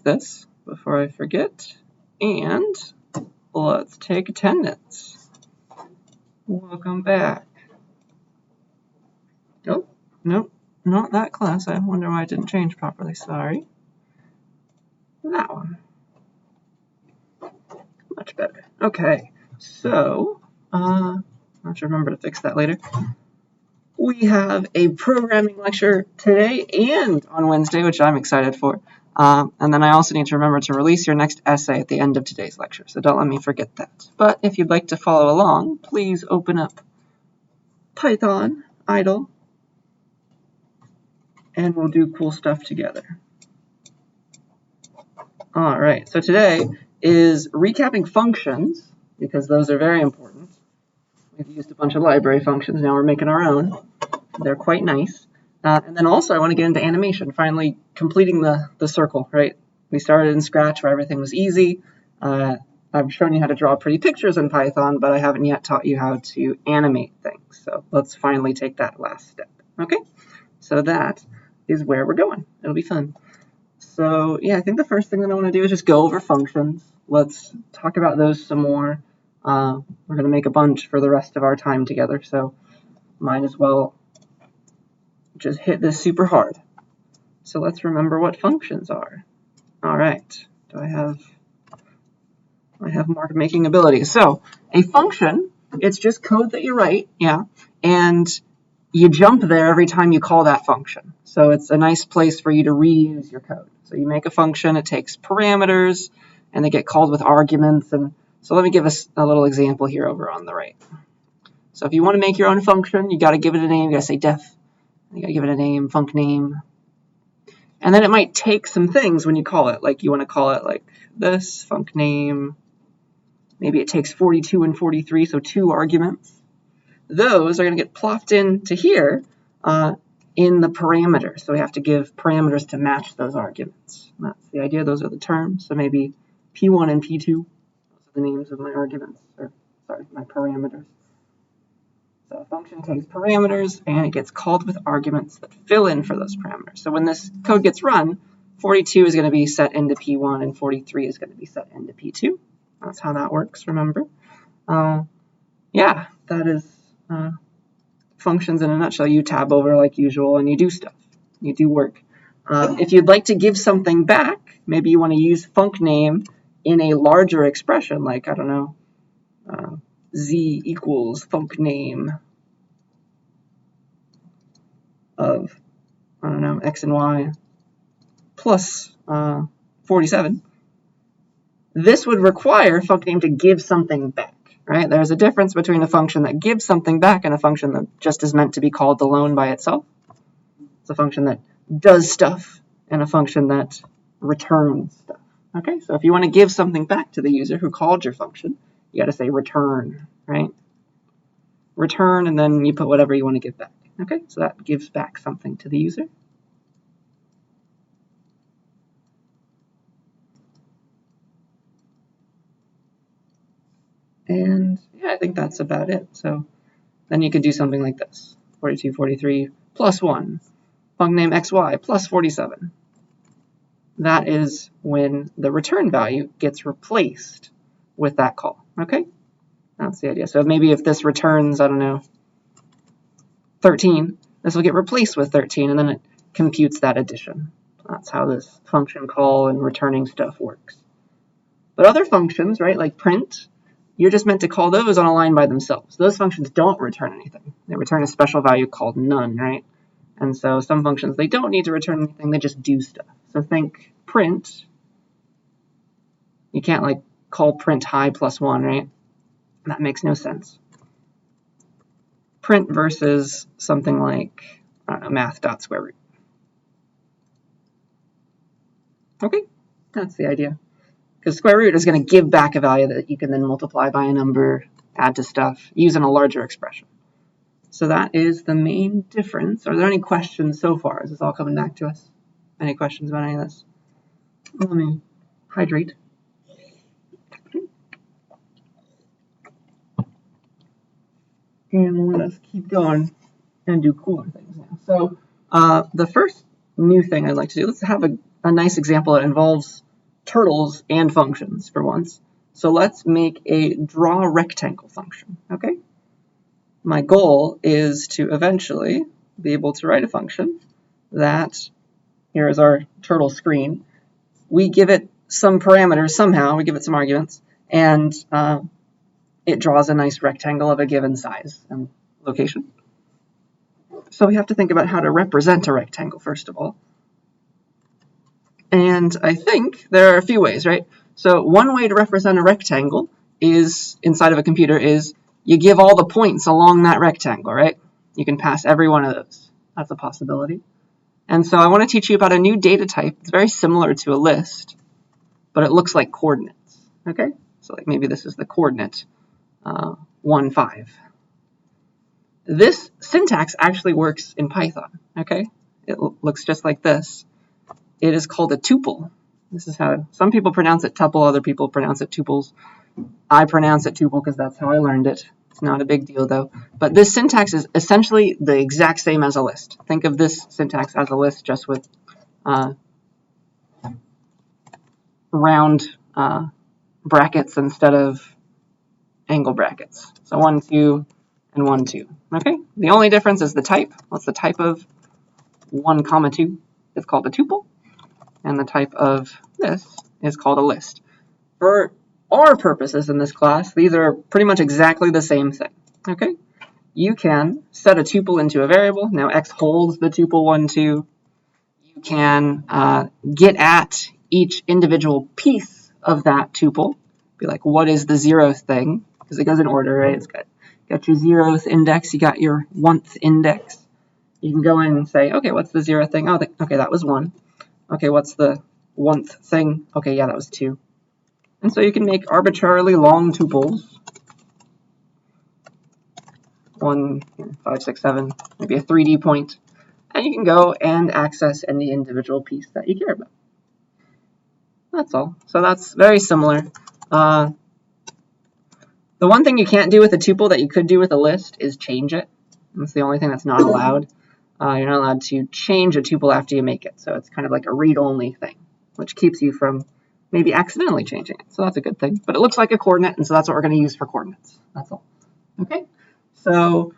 this before I forget, and let's take attendance. Welcome back. Oh, nope, not that class. I wonder why it didn't change properly. Sorry. That one. Much better. Okay, so, I'll have to remember to fix that later. We have a programming lecture today and on Wednesday, which I'm excited for. And then I also need to remember to release your next essay at the end of today's lecture, so don't let me forget that. But if you'd like to follow along, please open up Python, idle, and we'll do cool stuff together. All right, so today is recapping functions, because those are very important. We've used a bunch of library functions, now we're making our own. They're quite nice. And then also I want to get into animation, finally completing the circle, right? We started in Scratch where everything was easy. I've shown you how to draw pretty pictures in Python, but I haven't yet taught you how to animate things. So let's finally take that last step, okay? So that is where we're going. It'll be fun. So yeah, I think the first thing that I want to do is just go over functions. Let's talk about those some more. We're going to make a bunch for the rest of our time together, so might as well just hit this super hard. So let's remember what functions are. All right, I have mark making abilities. So a function, it's just code that you write, yeah, and you jump there every time you call that function. So it's a nice place for you to reuse your code. So you make a function, it takes parameters, and they get called with arguments. And so let me give us a little example here over on the right. So if you want to make your own function, you got to give it a name. You got to say def. You got to give it a name, func name. And then it might take some things when you call it. Like you want to call it like this, func name. Maybe it takes 42 and 43, so 2 arguments. Those are going to get plopped into here in the parameters. So we have to give parameters to match those arguments. That's the idea. Those are the terms. So maybe P1 and P2, those are the names of my arguments, or sorry, my parameters. So a function takes parameters and it gets called with arguments that fill in for those parameters. So when this code gets run, 42 is going to be set into P1 and 43 is going to be set into P2. That's how that works, remember. Yeah, that is functions in a nutshell. You tab over like usual and you do stuff. You do work. If you'd like to give something back, maybe you want to use func name in a larger expression, like, I don't know, z equals func name of, I don't know, x and y plus 47. This would require func name to give something back, right? There's a difference between a function that gives something back and a function that just is meant to be called alone by itself. It's a function that does stuff and a function that returns stuff. Okay, so if you want to give something back to the user who called your function, you got to say return, right? Return, and then you put whatever you want to give back. Okay, so that gives back something to the user. And yeah, I think that's about it. So then you could do something like this. 42, 43 plus 1. Func name xy plus 47. That is when the return value gets replaced with that call. Okay? That's the idea. So maybe if this returns, I don't know, 13, this will get replaced with 13, and then it computes that addition. That's how this function call and returning stuff works. But other functions, right, like print, you're just meant to call those on a line by themselves. Those functions don't return anything. They return a special value called none, right? And so some functions, they don't need to return anything, they just do stuff. So think print. You can't like call print hi plus 1, right? That makes no sense. Print versus something like, I don't know, math.square root. Okay, that's the idea. Because square root is going to give back a value that you can then multiply by a number, add to stuff, use in a larger expression. So that is the main difference. Are there any questions so far? Is this all coming back to us? Any questions about any of this? Let me hydrate. And let us keep going and do cooler things now. So the first new thing I'd like to do, let's have a nice example that involves turtles and functions for once. So let's make a draw rectangle function, okay? My goal is to eventually be able to write a function that, here is our turtle screen, we give it some parameters somehow, we give it some arguments, and it draws a nice rectangle of a given size and location. So we have to think about how to represent a rectangle, first of all. And I think there are a few ways, right? So one way to represent a rectangle is, inside of a computer, is you give all the points along that rectangle, right? You can pass every one of those. That's a possibility. And so I want to teach you about a new data type. It's very similar to a list, but it looks like coordinates, okay? So like maybe this is the coordinate 1, 5. This syntax actually works in Python, okay? It looks just like this. It is called a tuple. This is how some people pronounce it tuple, other people pronounce it tuples. I pronounce it tuple because that's how I learned it. It's not a big deal though. But this syntax is essentially the exact same as a list. Think of this syntax as a list, just with round brackets instead of angle brackets. So 1, 2, and 1, 2. Okay. The only difference is the type. What's the type of 1, 2? It's called a tuple. And the type of this is called a list. For our purposes in this class, these are pretty much exactly the same thing, okay? You can set a tuple into a variable. Now x holds the tuple 1, 2. You can get at each individual piece of that tuple. Be like, what is the 0th thing? Because it goes in order, right? It's got your 0th index, you got your 1th index. You can go in and say, okay, what's the 0th thing? Oh, okay, that was 1. Okay, what's the 1th thing? Okay, yeah, that was 2. And so you can make arbitrarily long tuples. 1, 5, 6, 7, maybe a 3D point. And you can go and access any individual piece that you care about. That's all. So that's very similar. The one thing you can't do with a tuple that you could do with a list is change it. That's the only thing that's not allowed. You're not allowed to change a tuple after you make it. So it's kind of like a read-only thing, which keeps you from maybe accidentally changing it. So that's a good thing. But it looks like a coordinate, and so that's what we're going to use for coordinates. That's all. Okay? So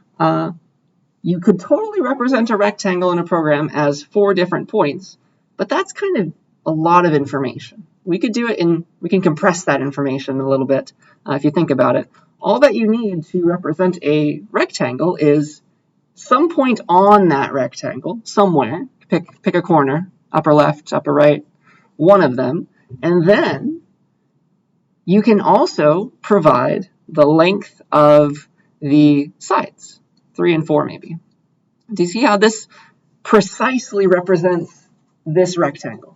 you could totally represent a rectangle in a program as 4 different points, but that's kind of a lot of information. We could do it we can compress that information a little bit if you think about it. All that you need to represent a rectangle is some point on that rectangle, somewhere. Pick a corner, upper left, upper right, one of them. And then you can also provide the length of the sides, 3 and 4 maybe. Do you see how this precisely represents this rectangle?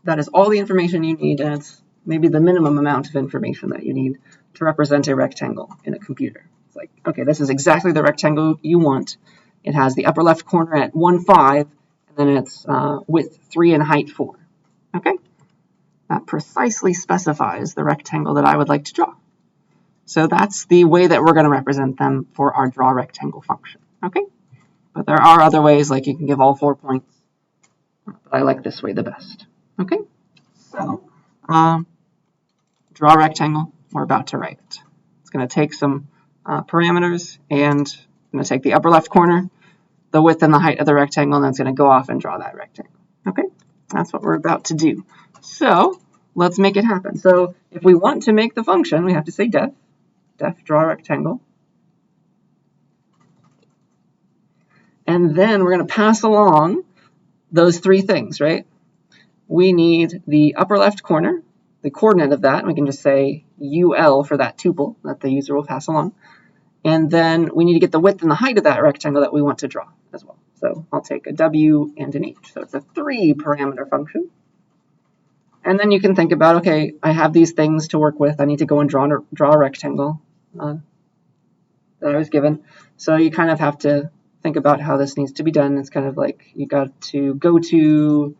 That is all the information you need, and it's maybe the minimum amount of information that you need to represent a rectangle in a computer. It's like, okay, this is exactly the rectangle you want. It has the upper left corner at 1, 5, and then it's width 3 and height 4. Okay? That precisely specifies the rectangle that I would like to draw. So that's the way that we're going to represent them for our draw rectangle function. Okay? But there are other ways, like you can give all 4 points. But I like this way the best. Okay? So, draw rectangle, we're about to write it. It's going to take some parameters, and I'm going to take the upper left corner, the width and the height of the rectangle, and then it's going to go off and draw that rectangle. Okay? That's what we're about to do. So let's make it happen. So if we want to make the function, we have to say def draw rectangle. And then we're going to pass along those 3 things, right? We need the upper left corner, the coordinate of that. We can just say UL for that tuple that the user will pass along. And then we need to get the width and the height of that rectangle that we want to draw as well. So I'll take a W and an H. So it's a 3-parameter function. And then you can think about, okay, I have these things to work with. I need to go and draw a rectangle that I was given. So you kind of have to think about how this needs to be done. It's kind of like you got to go to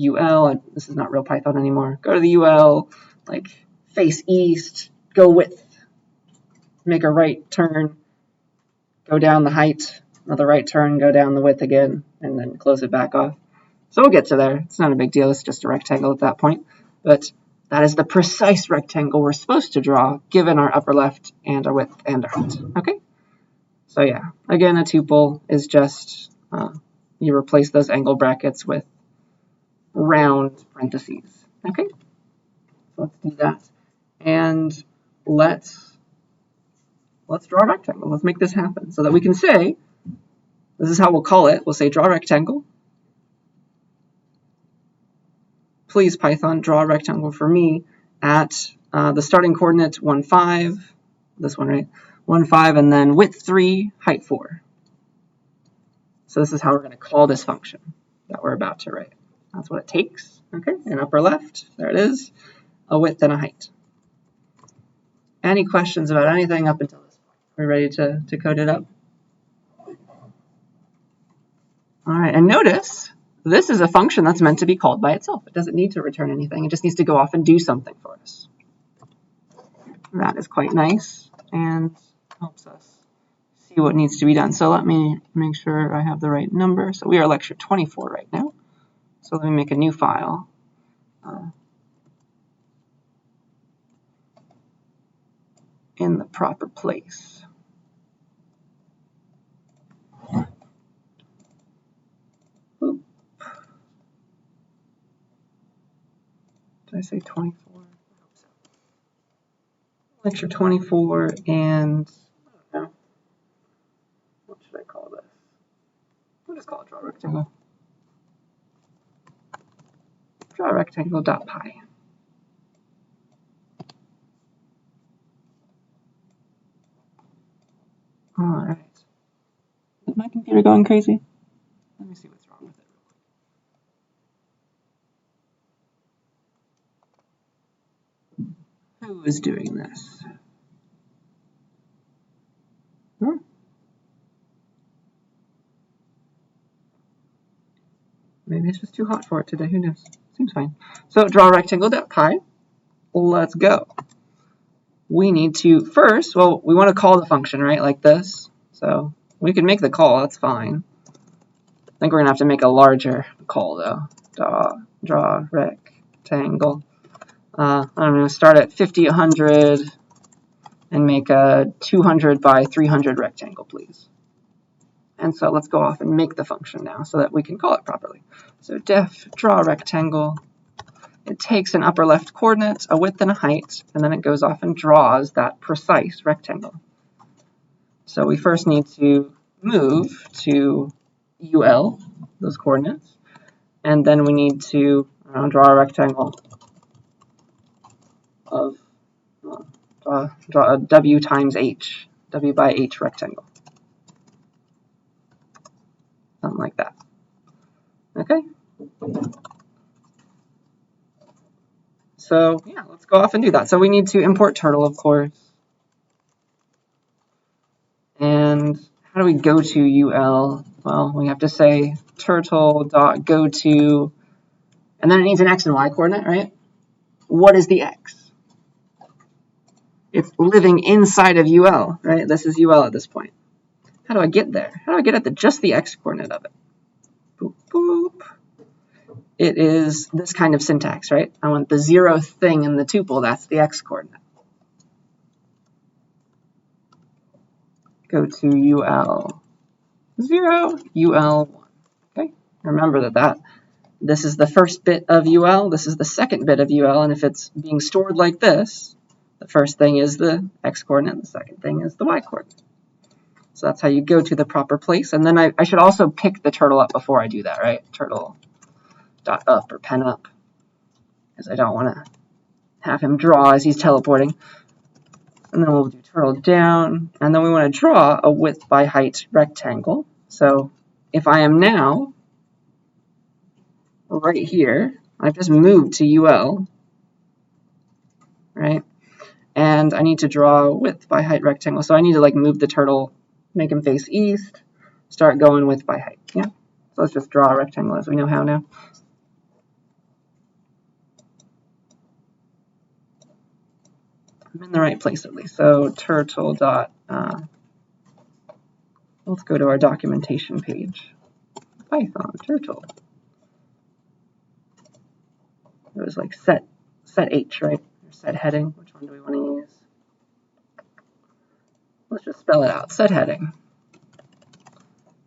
UL. This is not real Python anymore. Go to the UL, like face east, go width, make a right turn, go down the height, another right turn, go down the width again, and then close it back off. So we'll get to there. It's not a big deal. It's just a rectangle at that point. but that is the precise rectangle we're supposed to draw given our upper left and our width and our height. Okay? So yeah, again, a tuple is just, you replace those angle brackets with round parentheses. Okay? So let's do that. And let's draw a rectangle. Let's make this happen so that we can say, this is how we'll call it. We'll say draw a rectangle. Please, Python, draw a rectangle for me at the starting coordinate 1, 5, this one, right? 1, 5, and then width 3, height 4. So this is how we're going to call this function that we're about to write. That's what it takes, okay? In upper left, there it is, a width and a height. Any questions about anything up until this point? Are we ready to code it up? All right, and notice, this is a function that's meant to be called by itself. It doesn't need to return anything. It just needs to go off and do something for us. That is quite nice and helps us see what needs to be done. So let me make sure I have the right number. So we are lecture 24 right now. So let me make a new file. In the proper place. Oop. Did I say 24? I hope so. Lecture 24, and I don't know. What should I call this? We'll just call it draw rectangle. Draw rectangle.py. All right. Is my computer going crazy? Let me see what's wrong with it real quick. Who is doing this? Huh? Maybe it's just too hot for it today. Who knows? Seems fine. So draw rectangle.py. Let's go. We need to first, well, we want to call the function, right? Like this. So we can make the call. That's fine. I think we're going to have to make a larger call, though. Draw rectangle. I'm going to start at 50, 100, and make a 200 by 300 rectangle, please. And so let's go off and make the function now so that we can call it properly. So def draw rectangle. It takes an upper left coordinate, a width and a height, and then it goes off and draws that precise rectangle. So we first need to move to UL, those coordinates, and then we need to draw a rectangle of, draw a W times H, W by H rectangle. Something like that. Okay? So yeah, let's go off and do that. So we need to import turtle, of course. And how do we go to UL? Well, we have to say turtle.goto, and then it needs an x and y coordinate, right? What is the x? It's living inside of UL, right? This is UL at this point. How do I get there? How do I get at just the x coordinate of it? Boop, boop. It is this kind of syntax, right? I want the 0th thing in the tuple, that's the x coordinate. Go to UL 0, UL 1. Okay, remember that this is the first bit of UL, this is the second bit of UL, and if it's being stored like this, the first thing is the x coordinate, the second thing is the y coordinate. So that's how you go to the proper place. And then I should also pick the turtle up before I do that, right? Turtle.up or pen up, because I don't want to have him draw as he's teleporting. And then we'll do turtle down, and then we want to draw a width by height rectangle. So if I am now right here, I've just moved to UL, right? And I need to draw a width by height rectangle. So I need to like move the turtle, make him face east, start going width by height. Yeah. So let's just draw a rectangle as we know how now. I'm in the right place at least. So turtle dot, let's go to our documentation page. Python turtle. It was like set set H, right? Or set heading. Which one do we want to use? Let's just spell it out. Set heading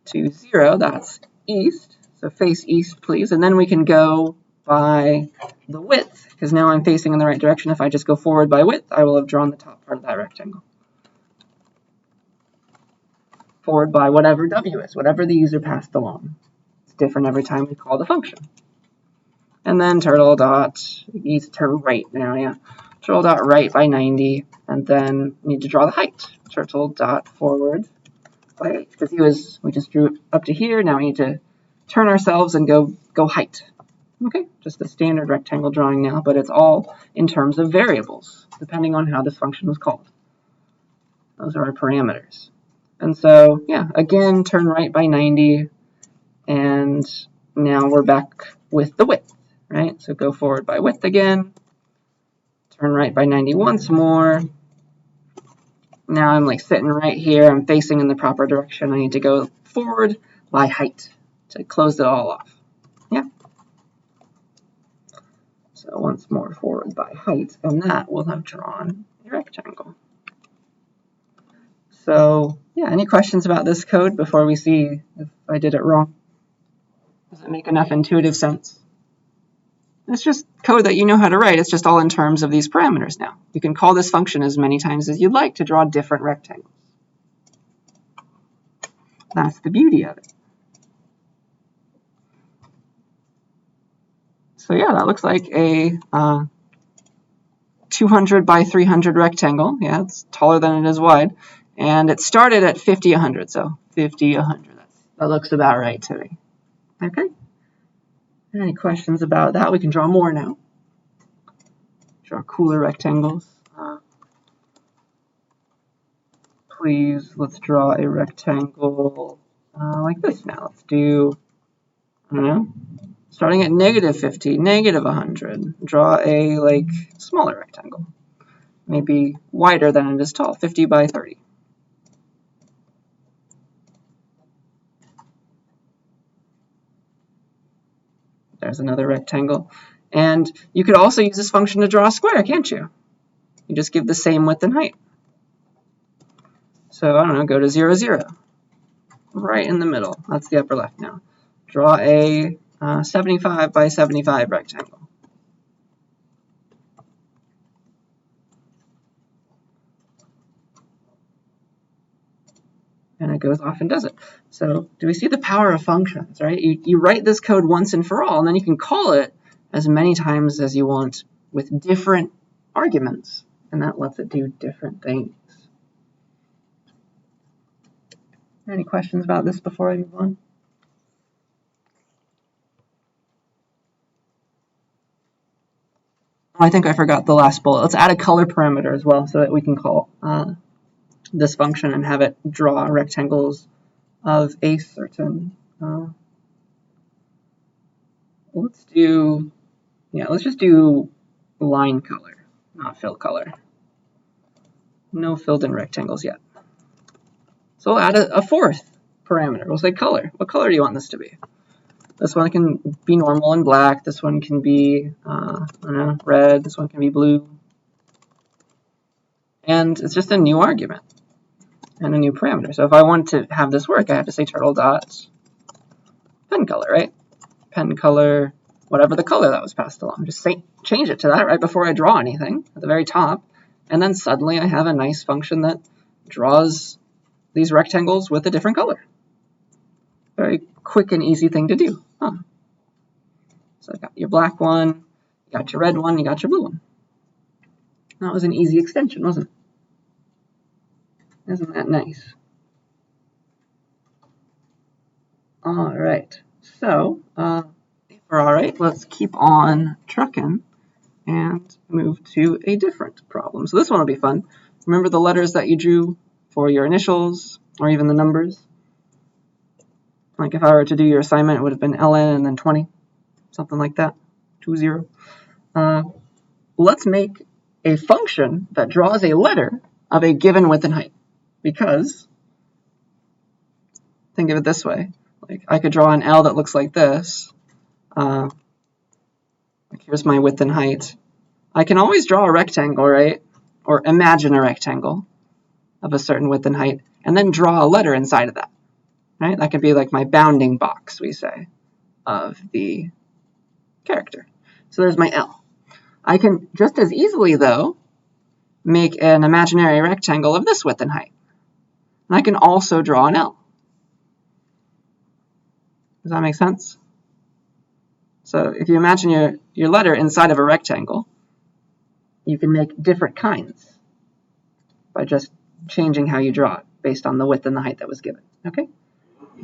to 0, that's east. So face east, please. And then we can go by the width, because now I'm facing in the right direction. If I just go forward by width, I will have drawn the top part of that rectangle. Forward by whatever W is, whatever the user passed along. It's different every time we call the function. And then turtle dot, you need to turn right now, yeah. Turtle dot right by 90, and then we need to draw the height. Turtle dot forward by 8, because we just drew it up to here. Now we need to turn ourselves and go height. Okay, just a standard rectangle drawing now, but it's all in terms of variables, depending on how this function was called. Those are our parameters. And so, yeah, again, turn right by 90, and now we're back with the width, right? So go forward by width again, turn right by 90 once more. Now I'm like sitting right here, I'm facing in the proper direction. I need to go forward by height to close it all off. Yeah. So once more forward by height, and that will have drawn a rectangle. So yeah, any questions about this code before we see if I did it wrong? Does it make enough intuitive sense? It's just code that you know how to write. It's just all in terms of these parameters now. You can call this function as many times as you'd like to draw different rectangles. That's the beauty of it. So yeah, that looks like a 200 by 300 rectangle. Yeah, it's taller than it is wide. And it started at 50, 100. So 50, 100. That looks about right to me. Okay. Any questions about that? We can draw more now. Draw cooler rectangles. Please, let's draw a rectangle like this now. Let's do, I don't know, starting at negative 50, negative 100. Draw a like smaller rectangle. Maybe wider than it is tall, 50 by 30. There's another rectangle. And you could also use this function to draw a square, can't you? You just give the same width and height. So, I don't know, go to 0, 0. Right in the middle. That's the upper left now. Draw a 75 by 75 rectangle. And it goes off and does it. So do we see the power of functions, right? You write this code once and for all, and then you can call it as many times as you want with different arguments, and that lets it do different things. Any questions about this before I move on? I think I forgot the last bullet. Let's add a color parameter as well so that we can call this function and have it draw rectangles of a certain, let's just do line color, not fill color. No filled in rectangles yet. So we'll add a fourth parameter. We'll say color. What color do you want this to be? This one can be normal and black. This one can be, I don't know, red. This one can be blue. And it's just a new argument and a new parameter. So if I want to have this work, I have to say turtle dot pen color, right? Pen color, whatever the color that was passed along. Just change it to that right before I draw anything at the very top. And then suddenly I have a nice function that draws these rectangles with a different color. Very quick and easy thing to do. So I got your black one, you got your red one, you got your blue one. That was an easy extension, wasn't it? Isn't that nice? All right, so if we're all right, let's keep on trucking and move to a different problem. So this one will be fun. Remember the letters that you drew for your initials or even the numbers? Like if I were to do your assignment, it would have been LN and then 20, something like that, 20. Let's make a function that draws a letter of a given width and height. Because, think of it this way, like I could draw an L that looks like this. Like here's my width and height. I can always draw a rectangle, right? Or imagine a rectangle of a certain width and height, and then draw a letter inside of that, right? That could be like my bounding box, we say, of the character. So there's my L. I can just as easily, though, make an imaginary rectangle of this width and height. And I can also draw an L. Does that make sense? So if you imagine your letter inside of a rectangle, you can make different kinds by just changing how you draw it based on the width and the height that was given. Okay?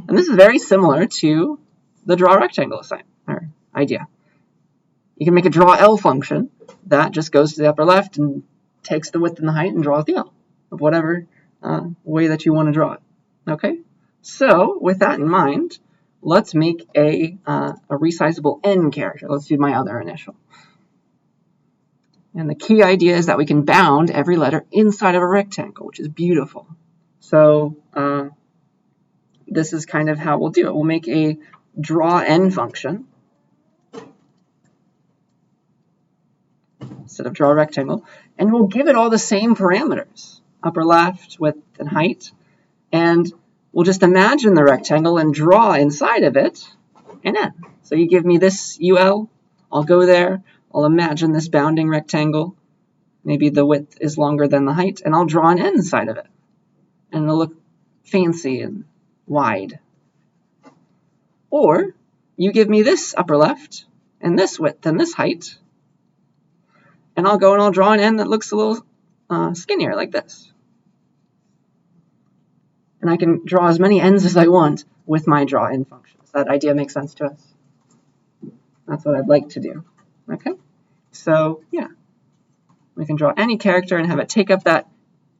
And this is very similar to the draw rectangle assignment or idea. You can make a draw L function that just goes to the upper left and takes the width and the height and draws the L of whatever way that you want to draw it. Okay? So with that in mind, let's make a resizable N character. Let's do my other initial. And the key idea is that we can bound every letter inside of a rectangle, which is beautiful. So this is kind of how we'll do it. We'll make a draw N function instead of draw rectangle, and we'll give it all the same parameters, upper left, width, and height, and we'll just imagine the rectangle and draw inside of it an N. So you give me this UL, I'll go there, I'll imagine this bounding rectangle, maybe the width is longer than the height, and I'll draw an N inside of it, and it'll look fancy and wide. Or you give me this upper left, and this width, and this height, and I'll go and I'll draw an N that looks a little skinnier, like this. And I can draw as many N's as I want with my draw N function. Does that idea make sense to us? That's what I'd like to do. Okay? So, yeah. We can draw any character and have it take up that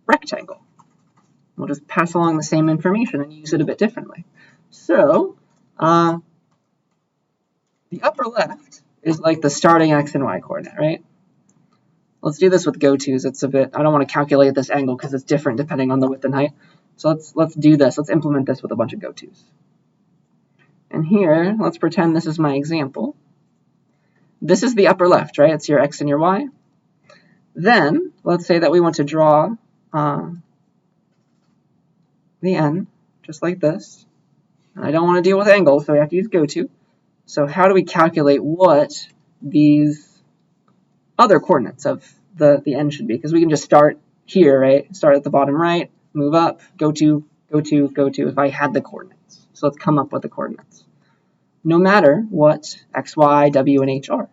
rectangle. We'll just pass along the same information and use it a bit differently. So, the upper left is like the starting X and Y coordinate, right? Let's do this with go-tos. It's a bit, I don't want to calculate this angle because it's different depending on the width and height. So let's do this. Let's implement this with a bunch of go-tos. And here, let's pretend this is my example. This is the upper left, right? It's your X and your Y. Then, let's say that we want to draw the N, just like this. And I don't want to deal with angles, so we have to use go-to. So how do we calculate what these other coordinates of the N should be? Because we can just start here, right? Start at the bottom right, move up, go to, if I had the coordinates. So let's come up with the coordinates. No matter what X, Y, W, and H are,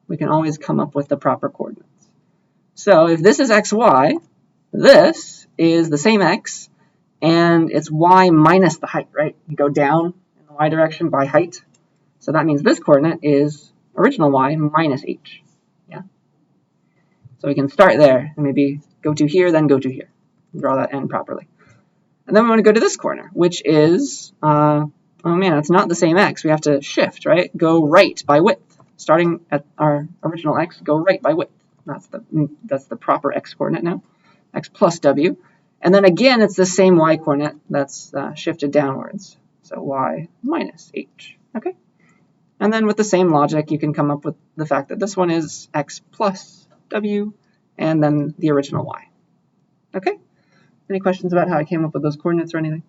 we can always come up with the proper coordinates. So if this is X, Y, this is the same X, and it's Y minus the height, right? You go down in the Y direction by height. So that means this coordinate is original Y minus H. Yeah. So we can start there and maybe go to here, then go to here. Draw that N properly. And then we want to go to this corner, which is, oh man, it's not the same X. We have to shift, right? Go right by width. Starting at our original X, go right by width. That's the proper X coordinate now. X plus W. And then again, it's the same Y coordinate that's shifted downwards. So Y minus H. Okay? And then with the same logic, you can come up with the fact that this one is X plus W, and then the original Y. Okay? Any questions about how I came up with those coordinates or anything?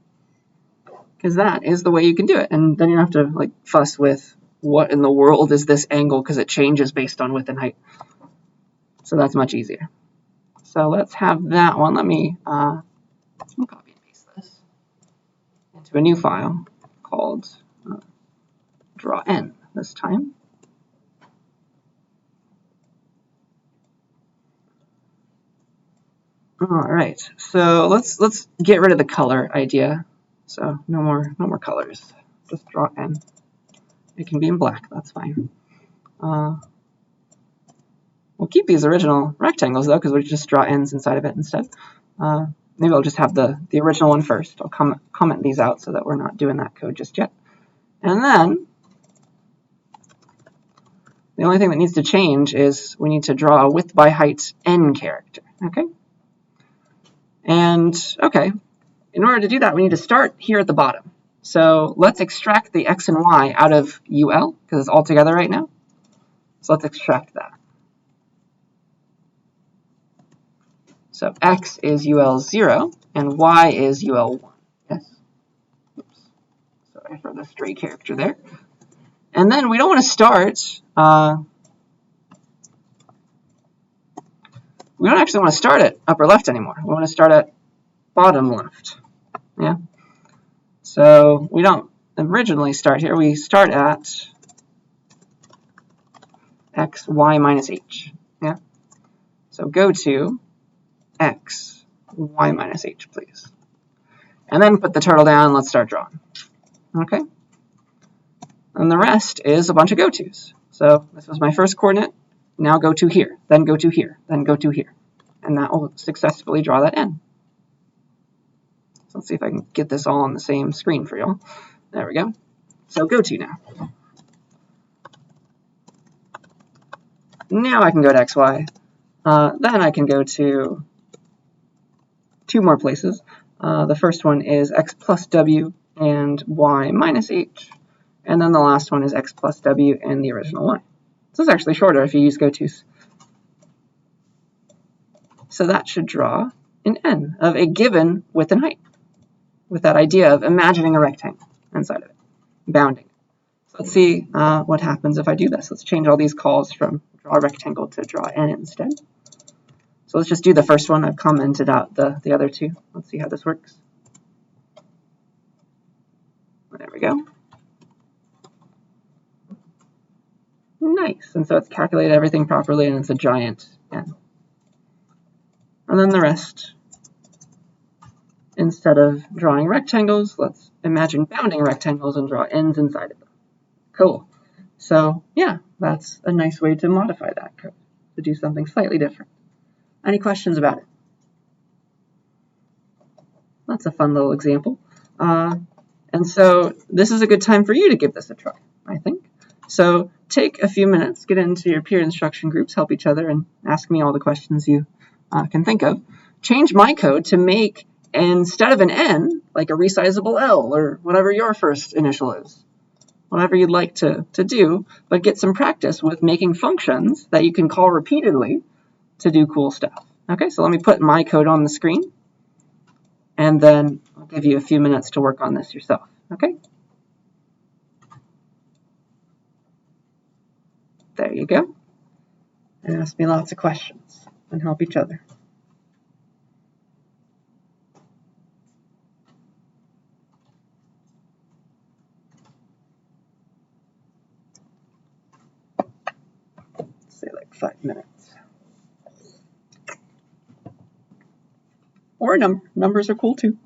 Because that is the way you can do it. And then you don't have to like fuss with what in the world is this angle because it changes based on width and height. So that's much easier. So let's have that one. Let me copy and paste this into a new file called draw N this time. All right, so let's get rid of the color idea. So no more colors. Just draw N. It can be in black. That's fine. We'll keep these original rectangles though, because we just draw N's inside of it instead. Maybe I'll just have the original one first. I'll comment these out so that we're not doing that code just yet. And then the only thing that needs to change is we need to draw a width by height N character. Okay. And okay, in order to do that, we need to start here at the bottom. So let's extract the X and Y out of UL, because it's all together right now. So let's extract that. So x is ul0 and y is ul1. Yes. Oops. Sorry for the stray character there. And then we don't want to start. We don't actually want to start at upper left anymore. We want to start at bottom left. Yeah. So we don't originally start here. We start at x, y minus h. Yeah. So go to x, y minus h, please. And then put the turtle down. Let's start drawing. Okay. And the rest is a bunch of go-tos. So this was my first coordinate. Now go to here, then go to here, then go to here. And that will successfully draw that n. So let's see if I can get this all on the same screen for y'all. There we go. So go to now. Now I can go to xy. Then I can go to two more places. The first one is x plus w and y minus h. And then the last one is x plus w and the original y. So it's actually shorter if you use go-tos. So that should draw an n of a given width and height, with that idea of imagining a rectangle inside of it, bounding. So let's see what happens if I do this. Let's change all these calls from draw a rectangle to draw n instead. So let's just do the first one. I've commented out the other two. Let's see how this works. There we go. Nice. And so it's calculated everything properly, and it's a giant n. And then the rest, instead of drawing rectangles, let's imagine bounding rectangles and draw ends inside of them. Cool. So yeah, that's a nice way to modify that code, to do something slightly different. Any questions about it? That's a fun little example. And so this is a good time for you to give this a try, I think. So take a few minutes, get into your peer instruction groups, help each other, and ask me all the questions you can think of. Change my code to make, instead of an n, like a resizable L or whatever your first initial is. Whatever you'd like to do, but get some practice with making functions that you can call repeatedly to do cool stuff. Okay, so let me put my code on the screen, and then I'll give you a few minutes to work on this yourself. Okay? There you go. And ask me lots of questions and help each other. Say like 5 minutes. Or a number. Numbers are cool too.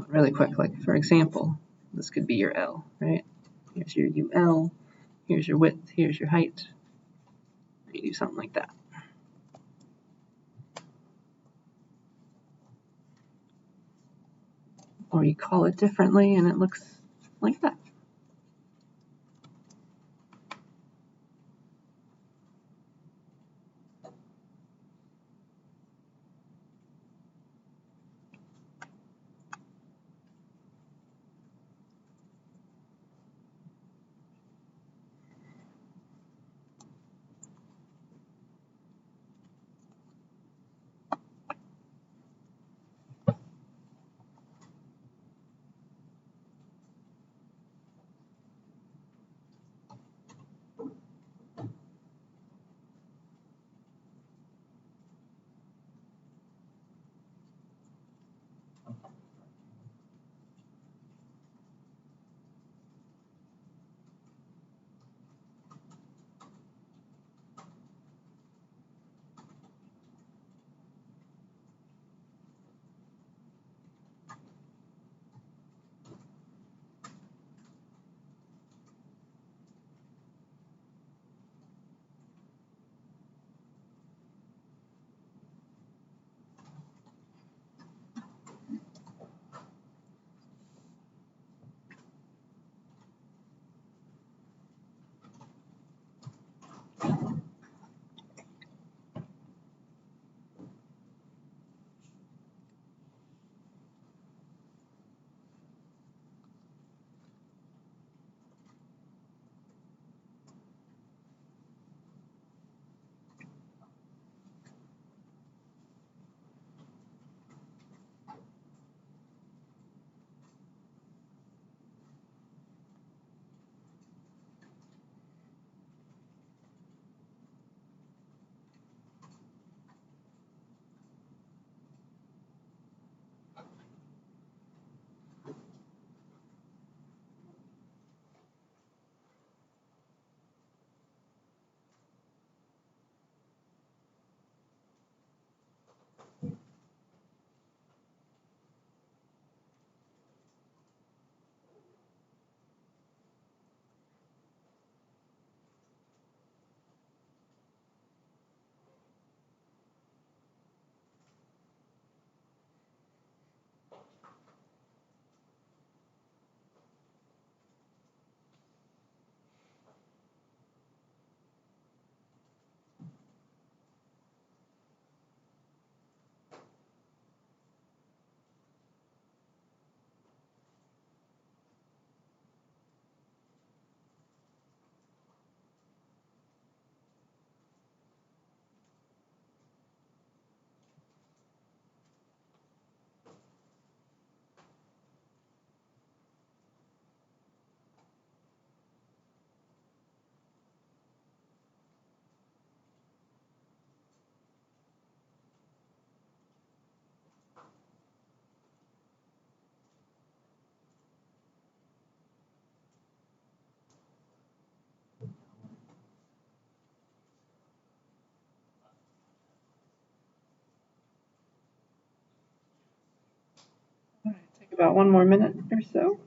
Really quick, like for example, this could be your L, right? Here's your UL, here's your width, here's your height. You do something like that. Or you call it differently and it looks like that. about 1 more minute or so.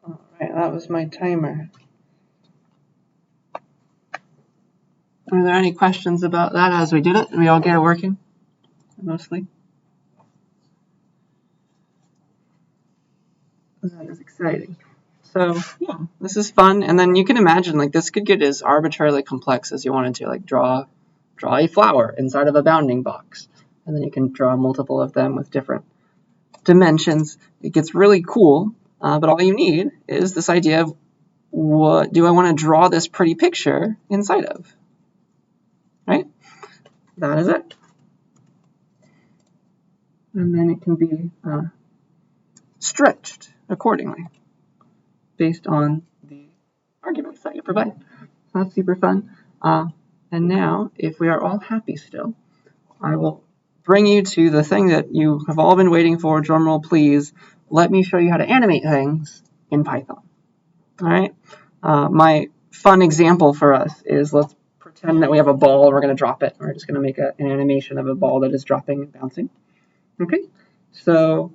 All right, that was my timer. Are there any questions about that as we did it? Did we all get it working? Mostly. That is exciting. So yeah, this is fun. And then you can imagine like this could get as arbitrarily complex as you wanted to, like draw a flower inside of a bounding box. And then you can draw multiple of them with different dimensions. It gets really cool, but all you need is this idea of what do I want to draw this pretty picture inside of, right? That is it. And then it can be stretched accordingly based on the arguments that you provide. So that's super fun. And now, if we are all happy still, I will bring you to the thing that you have all been waiting for. Drumroll, please. Let me show you how to animate things in Python. All right. My fun example for us is let's pretend that we have a ball and we're going to drop it. We're just going to make an animation of a ball that is dropping and bouncing. Okay. So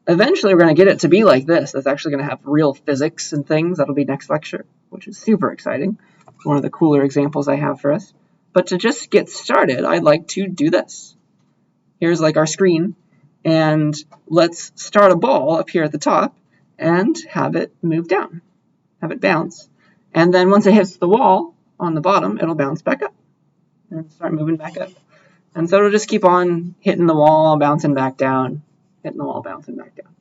eventually we're going to get it to be like this. It's actually going to have real physics and things. That'll be next lecture, which is super exciting. One of the cooler examples I have for us. But to just get started, I'd like to do this. Here's like our screen, and let's start a ball up here at the top and have it move down, have it bounce. And then once it hits the wall on the bottom, it'll bounce back up and start moving back up. And so it'll just keep on hitting the wall, bouncing back down, hitting the wall, bouncing back down.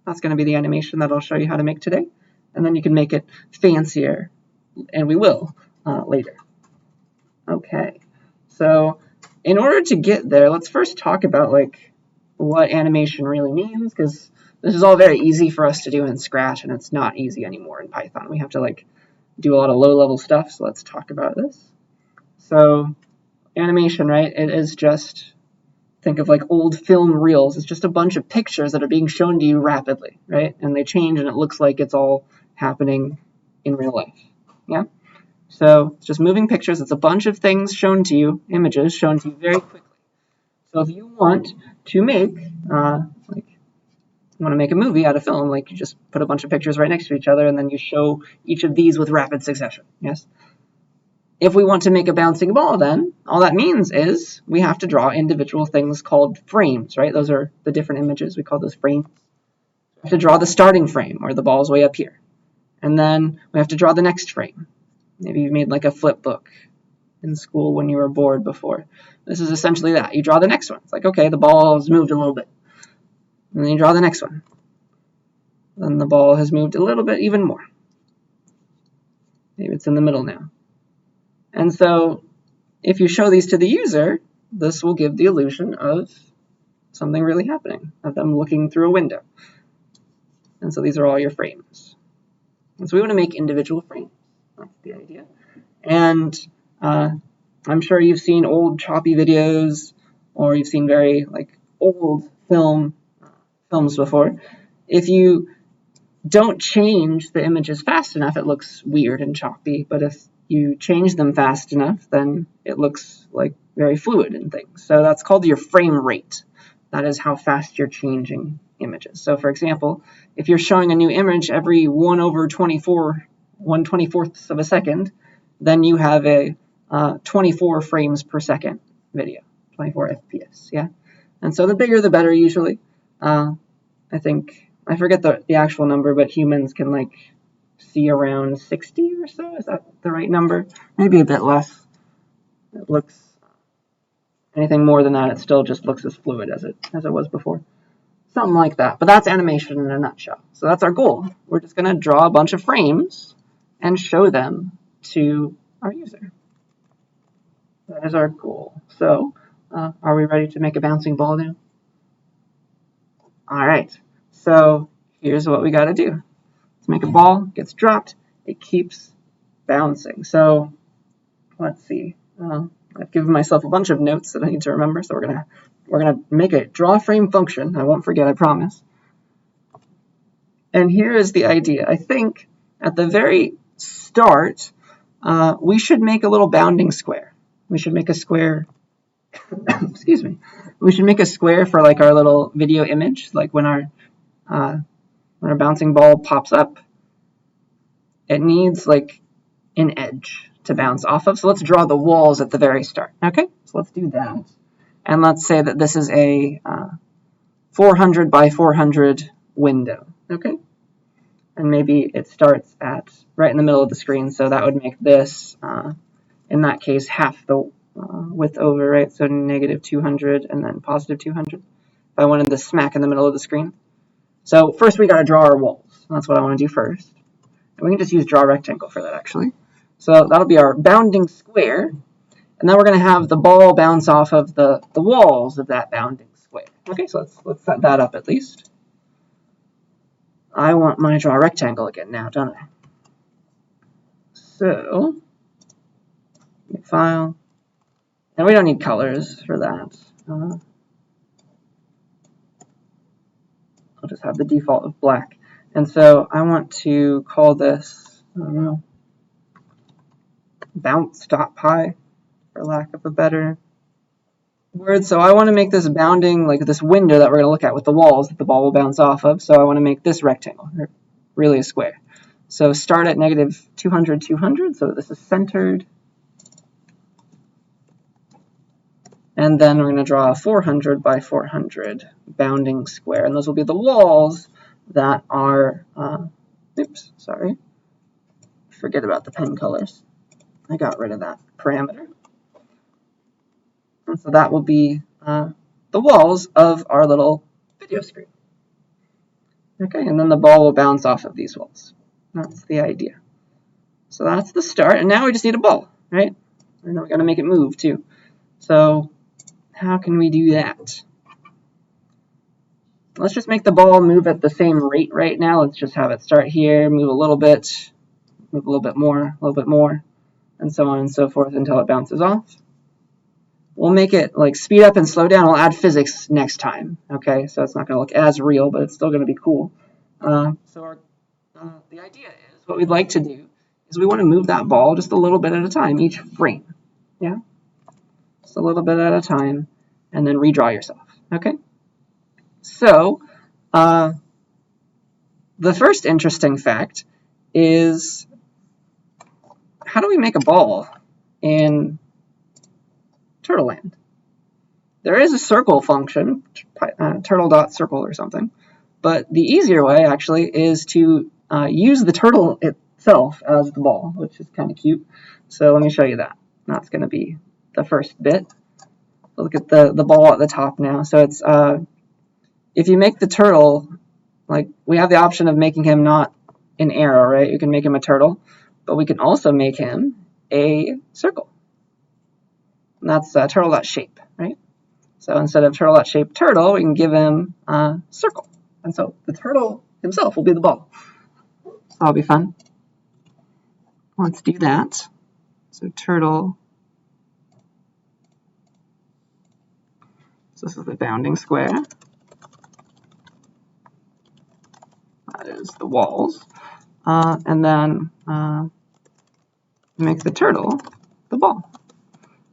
That's going to be the animation that I'll show you how to make today. And then you can make it fancier, and we will later. Okay, so in order to get there, let's first talk about like what animation really means, because this is all very easy for us to do in Scratch, and it's not easy anymore in Python. We have to like do a lot of low-level stuff, so let's talk about this. So animation, right? It is just, think of like old film reels. It's just a bunch of pictures that are being shown to you rapidly, right? And they change, and it looks like it's all happening in real life. Yeah. So it's just moving pictures. It's a bunch of things shown to you, images shown to you very quickly. So if you want to make, a movie out of film, like you just put a bunch of pictures right next to each other and then you show each of these with rapid succession, yes? If we want to make a bouncing ball then, all that means is we have to draw individual things called frames, right? Those are the different images. We call those frames. We have to draw the starting frame where the ball's way up here. And then we have to draw the next frame. Maybe you made like a flip book in school when you were bored before. This is essentially that. You draw the next one. It's like, okay, the ball has moved a little bit. And then you draw the next one. Then the ball has moved a little bit even more. Maybe it's in the middle now. And so if you show these to the user, this will give the illusion of something really happening, of them looking through a window. And so these are all your frames. And so we want to make individual frames. That's the idea. And I'm sure you've seen old choppy videos, or you've seen very like old films before. If you don't change the images fast enough, it looks weird and choppy. But if you change them fast enough, then it looks like very fluid and things. So that's called your frame rate. That is how fast you're changing images. So for example, if you're showing a new image every 1/24th of a second, then you have a 24 frames per second video, 24 FPS, yeah? And so the bigger the better usually. I think, I forget the actual number, but humans can like see around 60 or so. Is that the right number? Maybe a bit less. It looks, anything more than that, it still just looks as fluid as it was before. Something like that. But that's animation in a nutshell. So that's our goal. We're just going to draw a bunch of frames and show them to our user. That is our goal. So are we ready to make a bouncing ball now? All right. So here's what we got to do. Let's make a ball, gets dropped, it keeps bouncing. So let's see. I've given myself a bunch of notes that I need to remember. So we're gonna make a draw frame function. I won't forget, I promise. And here is the idea. I think at the very start, we should make a little bounding square. We should make a square. Excuse me. We should make a square for like our little video image, like when our bouncing ball pops up. It needs like an edge to bounce off of. So let's draw the walls at the very start. Okay, so let's do that. And let's say that this is a 400 by 400 window. Okay, and maybe it starts at right in the middle of the screen. So that would make this, in that case, half the width over, right? So negative 200 and then positive 200. If I wanted this smack in the middle of the screen. So first we got to draw our walls. That's what I want to do first. And we can just use draw rectangle for that, actually. So that'll be our bounding square. And then we're going to have the ball bounce off of the walls of that bounding square. Okay, so let's set that up at least. I want my draw rectangle again now, don't I? So, new file. And we don't need colors for that. I'll just have the default of black. And so I want to call this, I don't know, bounce.py, for lack of a better word. So I want to make this bounding, like this window that we're going to look at with the walls that the ball will bounce off of. So I want to make this rectangle, really a square. So start at negative 200, 200, so this is centered. And then we're going to draw a 400 by 400 bounding square. And those will be the walls that are, oops, sorry. Forget about the pen colors. I got rid of that parameter. And so that will be the walls of our little video screen. Okay, and then the ball will bounce off of these walls. That's the idea. So that's the start, and now we just need a ball, right? And then we're going to make it move too. So how can we do that? Let's just make the ball move at the same rate right now. Let's just have it start here, move a little bit, move a little bit more, and so on and so forth until it bounces off. We'll make it like speed up and slow down. We'll add physics next time, okay? So it's not going to look as real, but it's still going to be cool. So the idea is, what we'd like to do is we want to move that ball just a little bit at a time, each frame, yeah? Just a little bit at a time, and then redraw yourself, okay? So the first interesting fact is, how do we make a ball in Turtleland? There is a circle function, turtle.circle or something, but the easier way actually is to use the turtle itself as the ball, which is kind of cute. So let me show you that. That's going to be the first bit. Look at the ball at the top now. So it's if you make the turtle, like we have the option of making him not an arrow, right? You can make him a turtle, but we can also make him a circle. And that's turtle.shape, right? So instead of turtle.shape turtle, we can give him a circle. And so the turtle himself will be the ball. So that'll be fun. Let's do that. So turtle. So this is the bounding square. That is the walls. And then make the turtle the ball.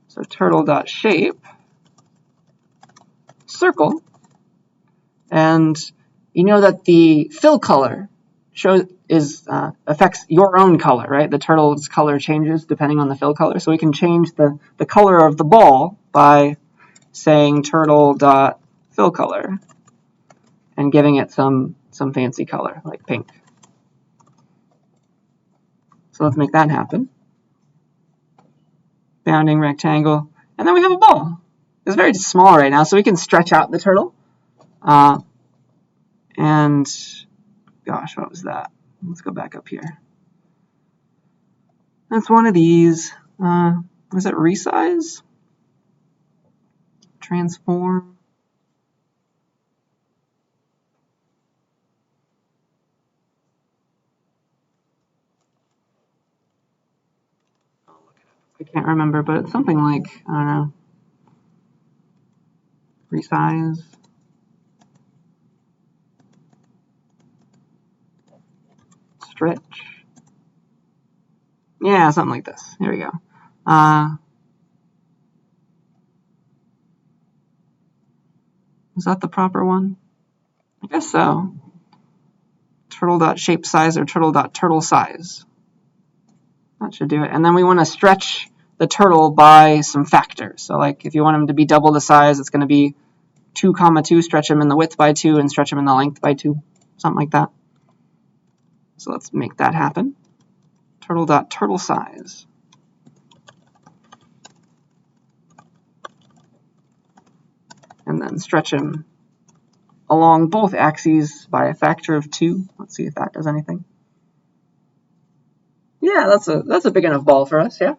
So turtle.shape circle. And you know that the fill color affects your own color, right? The turtle's color changes depending on the fill color. So we can change the color of the ball by saying turtle dot fill color and giving it some fancy color like pink. So let's make that happen. Bounding rectangle, and then we have a ball. It's very small right now, so we can stretch out the turtle. And gosh, what was that? Let's go back up here. That's one of these. Was it resize? Transform. I can't remember, but it's something like, I don't know, resize. Stretch. Yeah, something like this. Here we go. Is that the proper one? I guess so. Turtle.shape size or turtle.turtle size. That should do it. And then we want to stretch the turtle by some factors. So like if you want him to be double the size, it's going to be 2, 2, stretch him in the width by 2 and stretch him in the length by 2. Something like that. So let's make that happen. Turtle.turtle size. And then stretch him along both axes by a factor of 2. Let's see if that does anything. Yeah, that's a big enough ball for us, yeah.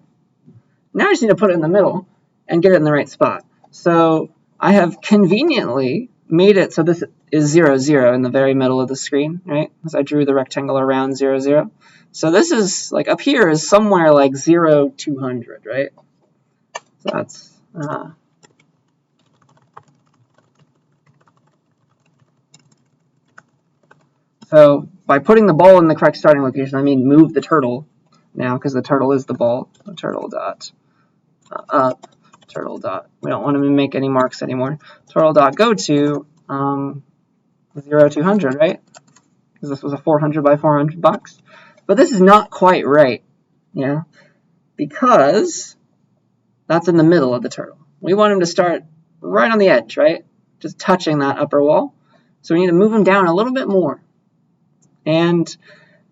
Now I just need to put it in the middle and get it in the right spot. So I have conveniently made it so this is 0, 0 in the very middle of the screen, right? Because I drew the rectangle around 0, 0. So this is, like, up here is somewhere like 0, 200, right? So that's... So by putting the ball in the correct starting location, I mean move the turtle now, because the turtle is the ball. The turtle dot up, turtle dot. We don't want to make any marks anymore. Turtle dot go to 0, 200, right? Because this was a 400 by 400 box. But this is not quite right, yeah, because that's in the middle of the turtle. We want him to start right on the edge, right? Just touching that upper wall. So we need to move him down a little bit more. And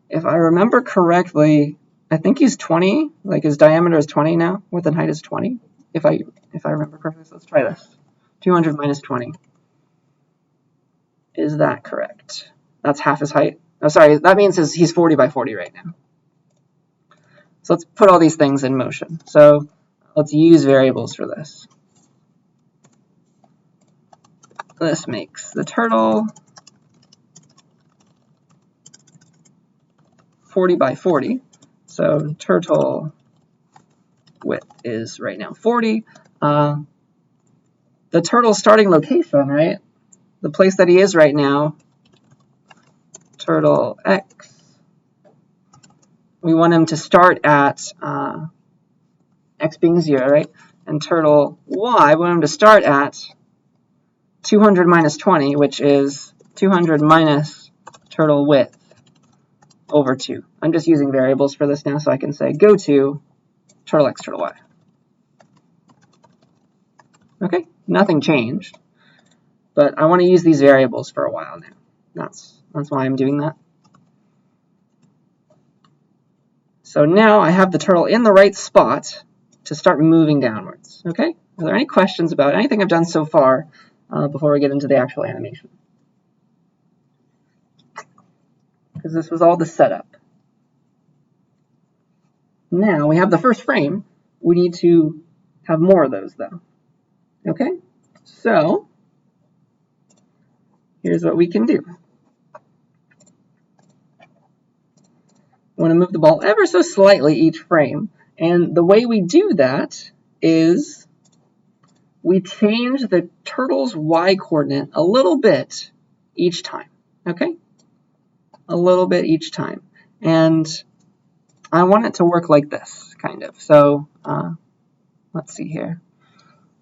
if I remember correctly, I think he's 20, like his diameter is 20 now, width and height is 20, if I remember correctly. So let's try this. 200 minus 20. Is that correct? That's half his height. Oh, sorry, that means he's 40 by 40 right now. So let's put all these things in motion. So let's use variables for this. This makes the turtle 40 by 40. So turtle width is right now 40. The turtle starting location, right? The place that he is right now, turtle X. We want him to start at X being 0, right? And turtle Y, we want him to start at 200 minus 20, which is 200 minus turtle width over 2. I'm just using variables for this now, so I can say go to turtle X, turtle Y. Okay, nothing changed, but I want to use these variables for a while now. That's why I'm doing that. So now I have the turtle in the right spot to start moving downwards. Okay, are there any questions about anything I've done so far before we get into the actual animation? Because this was all the setup. Now we have the first frame. We need to have more of those, though. Okay, so here's what we can do. We want to move the ball ever so slightly each frame. And the way we do that is we change the turtle's y coordinate a little bit each time. Okay? A little bit each time. And I want it to work like this, kind of. So let's see here.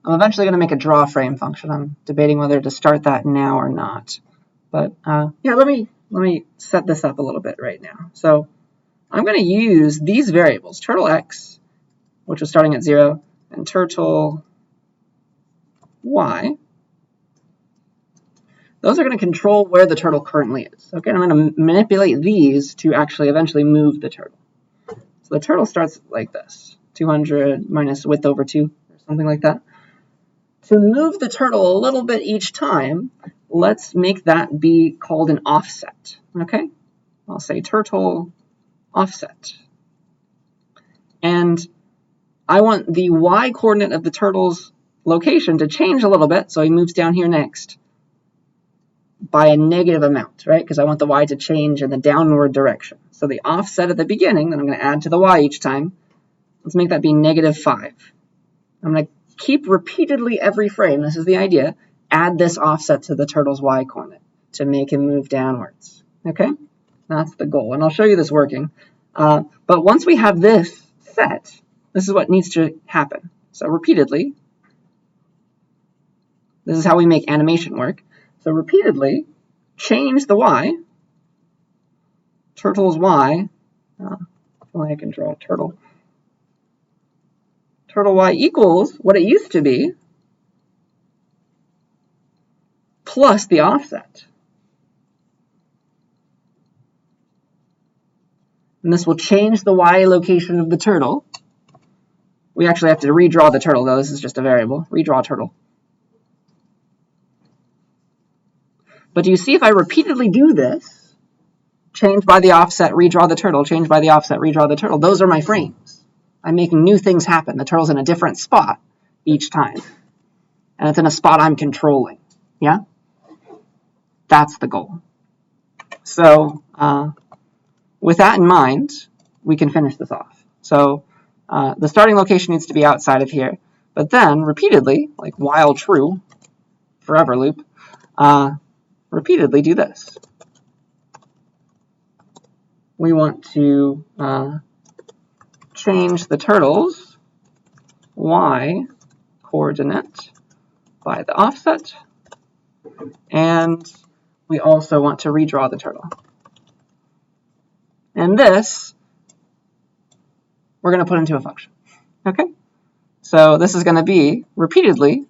I'm eventually going to make a draw frame function. I'm debating whether to start that now or not. But yeah, let me set this up a little bit right now. So I'm going to use these variables, turtle x, which is starting at 0, and turtle y. Those are going to control where the turtle currently is. Okay, I'm going to manipulate these to actually eventually move the turtle. So the turtle starts like this, 200 minus width over 2, or something like that. To move the turtle a little bit each time, let's make that be called an offset. Okay, I'll say turtle offset. And I want the y coordinate of the turtle's location to change a little bit, so he moves down here next by a negative amount, right? Because I want the y to change in the downward direction. So the offset at the beginning, that I'm going to add to the y each time, let's make that be -5. I'm going to keep repeatedly every frame, this is the idea, add this offset to the turtle's y coordinate to make him move downwards. Okay? That's the goal, and I'll show you this working. But once we have this set, this is what needs to happen. So repeatedly, this is how we make animation work. So repeatedly, change the y, turtle's y, if only I can draw a turtle. Turtle y equals what it used to be, plus the offset. And this will change the y location of the turtle. We actually have to redraw the turtle, though. This is just a variable. Redraw turtle. But do you see if I repeatedly do this, change by the offset, redraw the turtle, change by the offset, redraw the turtle, those are my frames. I'm making new things happen. The turtle's in a different spot each time. And it's in a spot I'm controlling. Yeah? That's the goal. So with that in mind, we can finish this off. So the starting location needs to be outside of here. But then, repeatedly, like while true, forever loop, repeatedly do this. We want to change the turtle's y coordinate by the offset, and we also want to redraw the turtle. And this, we're going to put into a function. Okay? So this is going to be, repeatedly,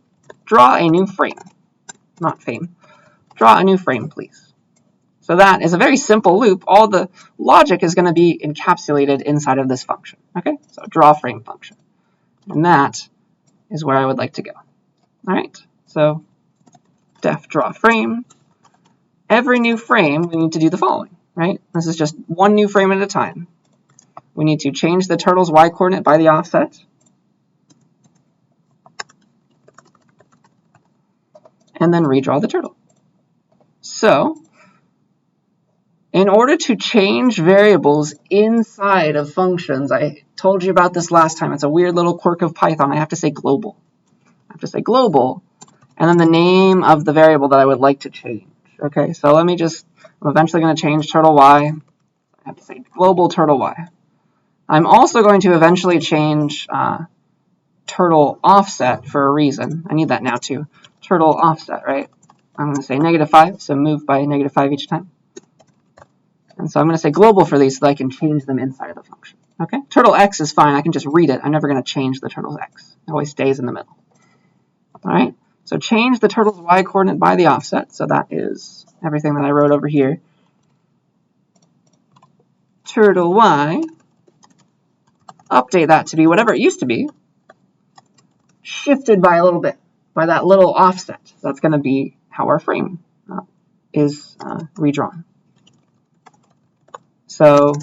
draw a new frame. Not frame. Draw a new frame, please. So that is a very simple loop. All the logic is going to be encapsulated inside of this function. Okay? So draw frame function. And that is where I would like to go. All right? So def draw frame. Every new frame, we need to do the following, right? This is just one new frame at a time. We need to change the turtle's y coordinate by the offset. And then redraw the turtle. So, in order to change variables inside of functions, I told you about this last time. It's a weird little quirk of Python. I have to say global. I have to say global, and then the name of the variable that I would like to change. Okay, so let me just, I'm eventually going to change turtle y. I have to say global turtle y. I'm also going to eventually change turtle offset for a reason. I need that now too. Turtle offset, right? I'm going to say -5, so move by -5 each time. And so I'm going to say global for these so that I can change them inside of the function. Okay, turtle x is fine. I can just read it. I'm never going to change the turtle's x. It always stays in the middle. All right, so change the turtle's y coordinate by the offset. So that is everything that I wrote over here. Turtle y, update that to be whatever it used to be, shifted by a little bit, by that little offset. That's going to be how our frame is redrawn. So,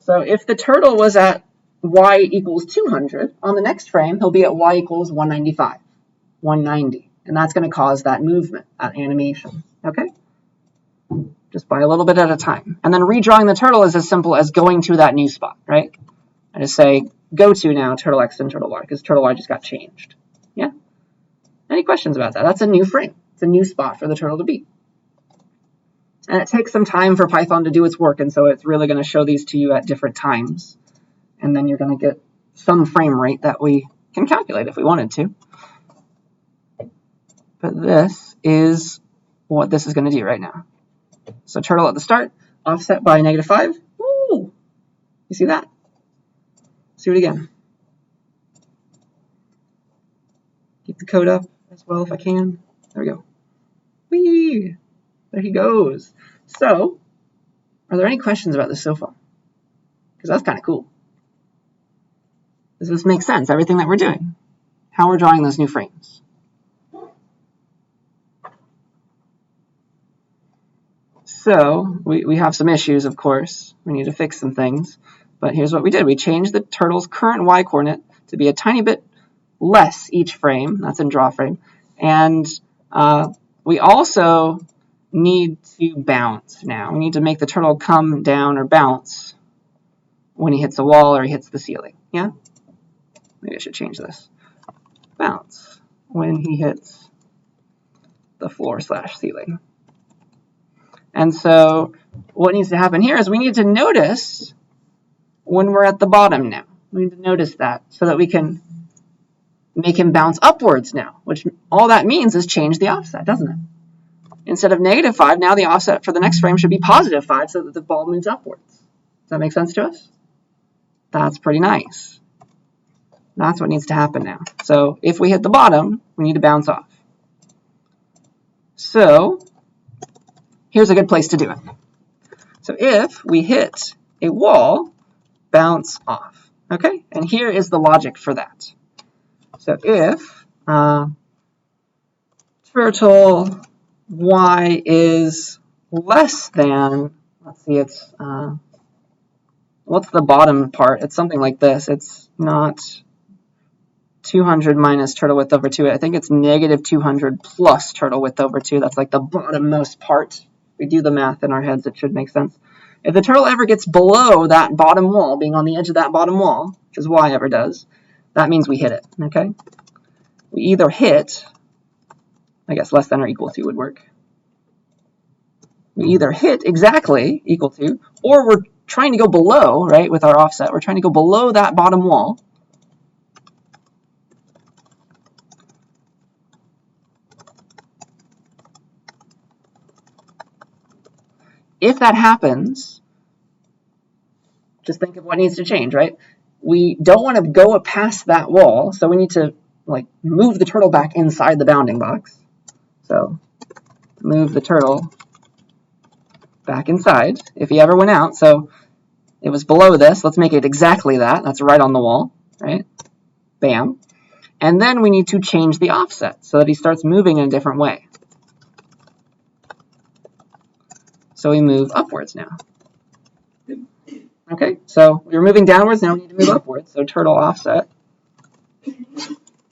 so if the turtle was at y equals 200, on the next frame, he'll be at y equals 195, 190. And that's going to cause that movement, that animation. Okay? Just by a little bit at a time. And then redrawing the turtle is as simple as going to that new spot, right? I just say, go to now turtle x and turtle y, because turtle y just got changed. Yeah? Any questions about that? That's a new frame. It's a new spot for the turtle to be. And it takes some time for Python to do its work, and so it's really going to show these to you at different times. And then you're going to get some frame rate that we can calculate if we wanted to. But this is what this is going to do right now. So turtle at the start, offset by -5. Woo! You see that? Let's do it again. Keep the code up as well if I can. There we go. Whee! There he goes. So, are there any questions about this so far? Because that's kind of cool. Does this make sense, everything that we're doing? How we're drawing those new frames? So, we have some issues, of course. We need to fix some things. But here's what we did. We changed the turtle's current y coordinate to be a tiny bit less each frame. That's in draw frame. And we also need to bounce now. We need to make the turtle come down or bounce when he hits a wall or he hits the ceiling. Yeah? Maybe I should change this. Bounce when he hits the floor/ceiling. And so what needs to happen here is we need to notice when we're at the bottom now. We need to notice that so that we can make him bounce upwards now, which all that means is change the offset, doesn't it? Instead of -5, now the offset for the next frame should be +5 so that the ball moves upwards. Does that make sense to us? That's pretty nice. That's what needs to happen now. So if we hit the bottom, we need to bounce off. So here's a good place to do it. So if we hit a wall, bounce off. Okay? And here is the logic for that. So if turtle y is less than, let's see, it's, what's the bottom part? It's something like this. It's not 200 minus turtle width over 2. I think it's -200 plus turtle width over 2. That's like the bottommost part. We do the math in our heads, it should make sense. If the turtle ever gets below that bottom wall, being on the edge of that bottom wall, which is y ever does, that means we hit it, okay? We either hit, I guess less than or equal to would work. We either hit exactly equal to, or we're trying to go below, right, with our offset. We're trying to go below that bottom wall. If that happens, just think of what needs to change, right? We don't want to go past that wall, so we need to like move the turtle back inside the bounding box. So move the turtle back inside if he ever went out. So it was below this. Let's make it exactly that. That's right on the wall, right? Bam. And then we need to change the offset so that he starts moving in a different way. So we move upwards now. Okay, so we're moving downwards, now we need to move upwards. So turtle offset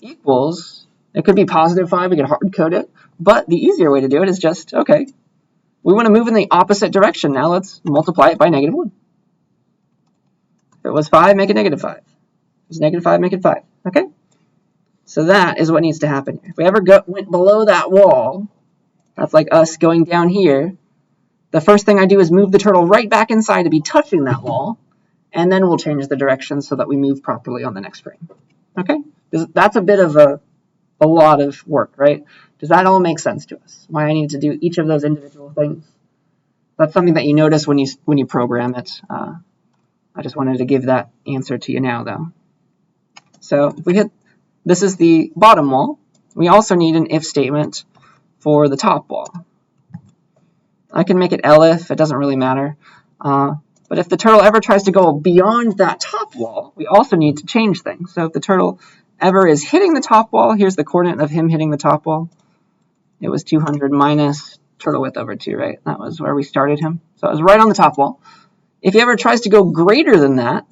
equals, it could be +5, we could hard code it, but the easier way to do it is just, okay, we want to move in the opposite direction. Now let's multiply it by -1. If it was 5, make it -5. If it was -5, make it 5. Okay? So that is what needs to happen here. If we ever went below that wall, that's like us going down here, the first thing I do is move the turtle right back inside to be touching that wall, and then we'll change the direction so that we move properly on the next frame. Okay? That's a bit of a lot of work, right? Does that all make sense to us? Why I need to do each of those individual things? That's something that you notice when you program it. I just wanted to give that answer to you now, though. So if we hit, this is the bottom wall. We also need an if statement for the top wall. I can make it elif, it doesn't really matter. But if the turtle ever tries to go beyond that top wall, we also need to change things. So if the turtle ever is hitting the top wall, here's the coordinate of him hitting the top wall. It was 200 minus turtle width over 2, right? That was where we started him. So it was right on the top wall. If he ever tries to go greater than that,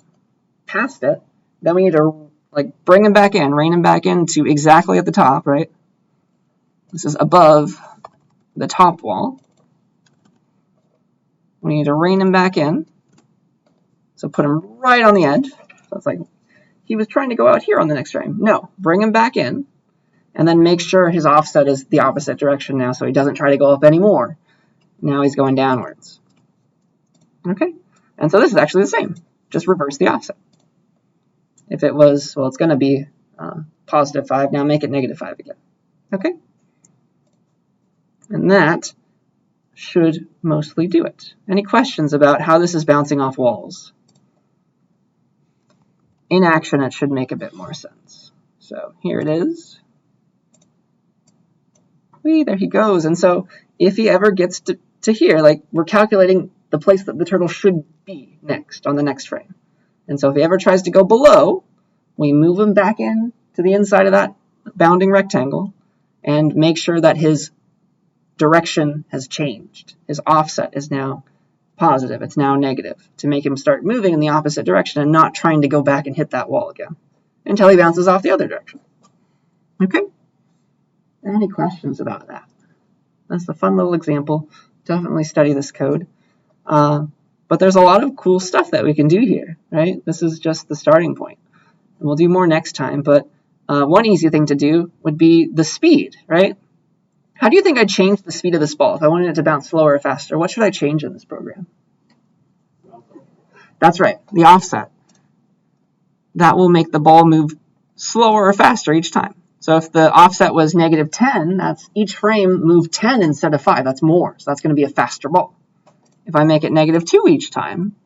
past it, then we need to like bring him back in, rein him back into exactly at the top, right? This is above the top wall. We need to rein him back in. So put him right on the edge. So it's like he was trying to go out here on the next frame. No, bring him back in. And then make sure his offset is the opposite direction now so he doesn't try to go up anymore. Now he's going downwards. Okay? And so this is actually the same. Just reverse the offset. If it was, well, it's going to be +5. Now make it -5 again. Okay? And that should mostly do it. Any questions about how this is bouncing off walls? In action, it should make a bit more sense. So here it is. Whee, there he goes. And so if he ever gets to here, like we're calculating the place that the turtle should be next on the next frame. And so if he ever tries to go below, we move him back in to the inside of that bounding rectangle and make sure that his direction has changed. His offset is now positive. It's now negative to make him start moving in the opposite direction and not trying to go back and hit that wall again until he bounces off the other direction. Okay? Any questions about that? That's a fun little example. Definitely study this code. But there's a lot of cool stuff that we can do here, right? This is just the starting point. And we'll do more next time, but one easy thing to do would be the speed, right? How do you think I'd change the speed of this ball? If I wanted it to bounce slower or faster, what should I change in this program? That's right, the offset. That will make the ball move slower or faster each time. So if the offset was -10, that's each frame move 10 instead of 5. That's more, so that's going to be a faster ball. If I make it -2 each time,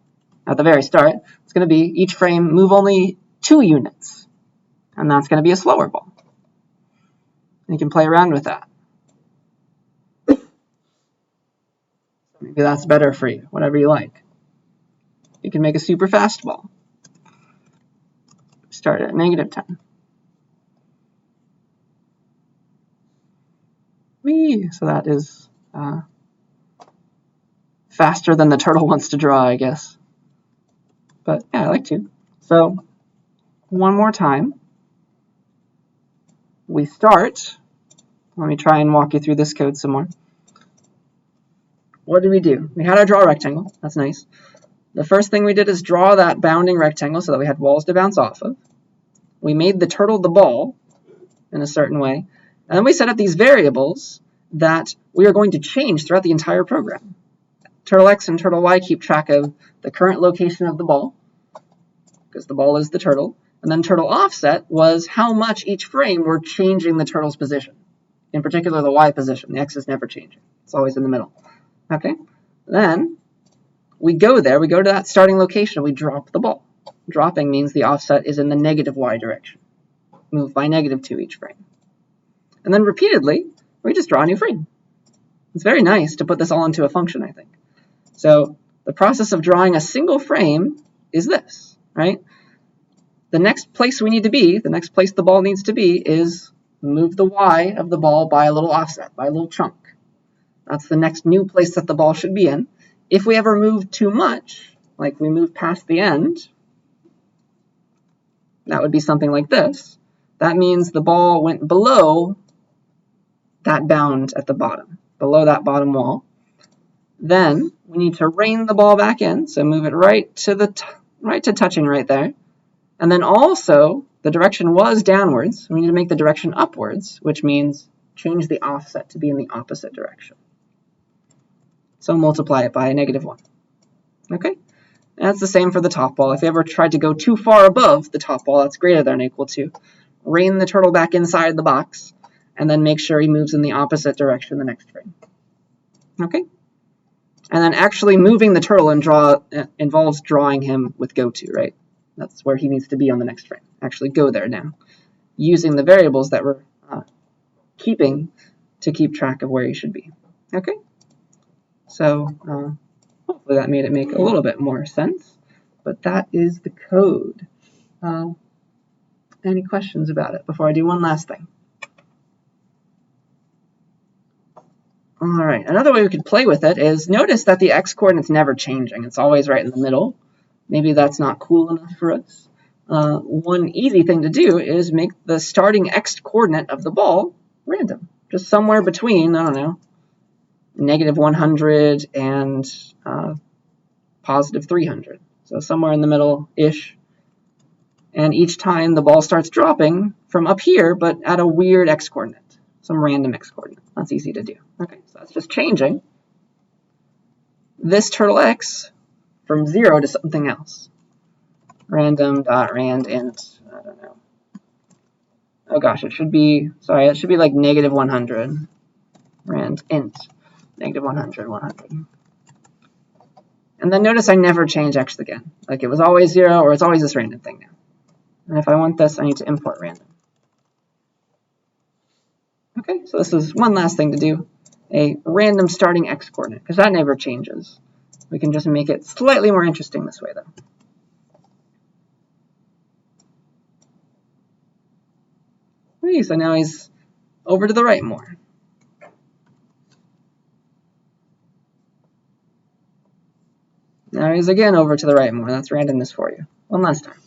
at the very start, it's going to be each frame move only 2 units. And that's going to be a slower ball. And you can play around with that. Maybe that's better for you, whatever you like. You can make a super fast ball. Start at -10. Whee! So that is faster than the turtle wants to draw, I guess. But yeah, I like to. So one more time. We start. Let me try and walk you through this code some more. What did we do? We had our draw rectangle. That's nice. The first thing we did is draw that bounding rectangle so that we had walls to bounce off of. We made the turtle the ball in a certain way. And then we set up these variables that we are going to change throughout the entire program. Turtle X and Turtle Y keep track of the current location of the ball, because the ball is the turtle. And then Turtle Offset was how much each frame we're changing the turtle's position. In particular, the Y position. The X is never changing. It's always in the middle. Okay? Then we go there. We go to that starting location. We drop the ball. Dropping means the offset is in the negative Y direction. Move by -2 each frame. And then repeatedly, we just draw a new frame. It's very nice to put this all into a function, I think. So the process of drawing a single frame is this, right? The next place we need to be, the next place the ball needs to be, is move the Y of the ball by a little offset, by a little chunk. That's the next new place that the ball should be in. If we ever move too much, like we move past the end, that would be something like this. That means the ball went below that bound at the bottom, below that bottom wall. Then we need to rein the ball back in, so move it right to touching right there. And then also, the direction was downwards. We need to make the direction upwards, which means change the offset to be in the opposite direction. So multiply it by a -1. Okay? And that's the same for the top ball. If you ever tried to go too far above the top ball, that's greater than or equal to. Rein the turtle back inside the box, and then make sure he moves in the opposite direction the next frame. Okay? And then actually moving the turtle involves drawing him with go to, right? That's where he needs to be on the next frame. Actually go there now, using the variables that we're keeping to keep track of where he should be. Okay? So hopefully that made it make a little bit more sense. But that is the code. Any questions about it before I do one last thing? All right, another way we could play with it is notice that the x coordinate's never changing. It's always right in the middle. Maybe that's not cool enough for us. One easy thing to do is make the starting x coordinate of the ball random. Just somewhere between, I don't know, -100 and +300. So somewhere in the middle-ish. And each time the ball starts dropping from up here, but at a weird x coordinate. Some random x coordinate. That's easy to do. Okay, so that's just changing this turtle x from 0 to something else. Random.rand int, I don't know. Oh gosh, it should be like -100. rand int, negative 100, 100. And then notice I never change x again. Like it was always 0 or it's always this random thing now. And if I want this, I need to import random. Okay, so this is one last thing to do. A random starting x coordinate, because that never changes. We can just make it slightly more interesting this way, though. So now he's over to the right more. Now he's again over to the right more. That's randomness for you. One last time.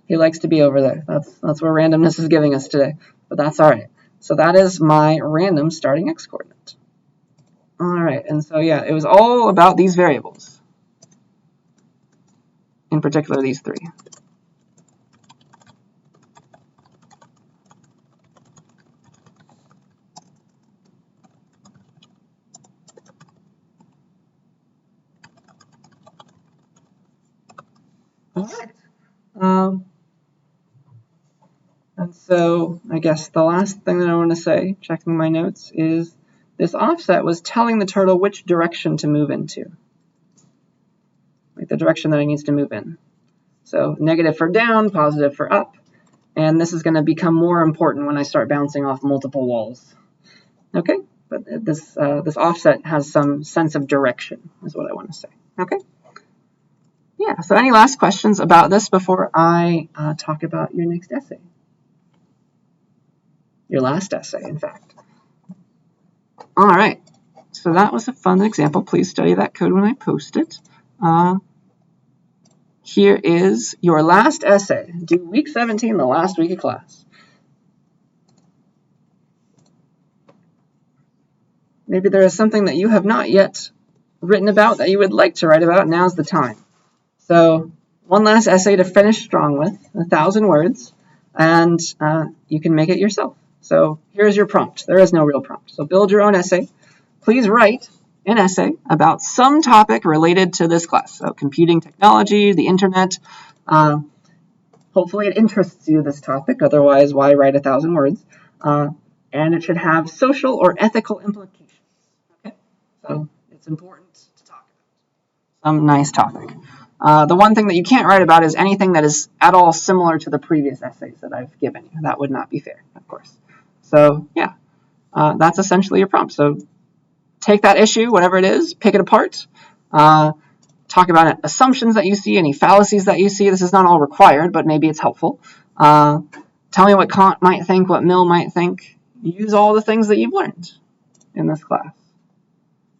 He likes to be over there. That's where randomness is giving us today. But that's all right. So that is my random starting x coordinate. All right, and so yeah, it was all about these variables. In particular, these three. All right. And so I guess the last thing that I want to say, checking my notes, is this offset was telling the turtle which direction to move into. Like the direction that it needs to move in. So negative for down, positive for up. And this is going to become more important when I start bouncing off multiple walls. Okay, but this offset has some sense of direction, is what I want to say. Okay. Yeah, so any last questions about this before I talk about your next essay? Your last essay, in fact. All right, so that was a fun example. Please study that code when I post it. Here is your last essay, due week 17, the last week of class. Maybe there is something that you have not yet written about that you would like to write about. Now's the time. So one last essay to finish strong with, 1,000 words, and you can make it yourself. So here's your prompt. There is no real prompt. So build your own essay. Please write an essay about some topic related to this class. So computing technology, the internet. Hopefully it interests you, this topic. Otherwise, why write 1,000 words? And it should have social or ethical implications. Okay? So it's important to talk about. Some nice topic. The one thing that you can't write about is anything that is at all similar to the previous essays that I've given you. That would not be fair, of course. So yeah, that's essentially your prompt. So take that issue, whatever it is, pick it apart, talk about it, assumptions that you see, any fallacies that you see. This is not all required, but maybe it's helpful. Tell me what Kant might think, what Mill might think. Use all the things that you've learned in this class.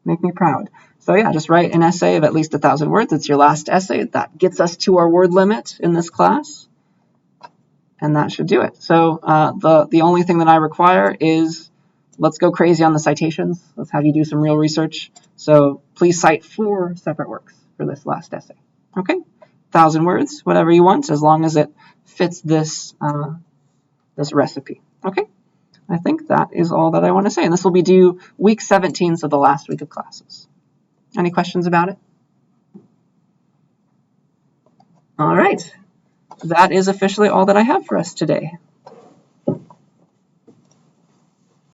Make me proud. So yeah, just write an essay of at least 1,000 words. It's your last essay. That gets us to our word limit in this class. And that should do it. So the only thing that I require is let's go crazy on the citations. Let's have you do some real research. So please cite 4 separate works for this last essay. Okay? 1,000 words, whatever you want, as long as it fits this, this recipe. Okay? I think that is all that I want to say. And this will be due week 17, so the last week of classes. Any questions about it? All right. That is officially all that I have for us today.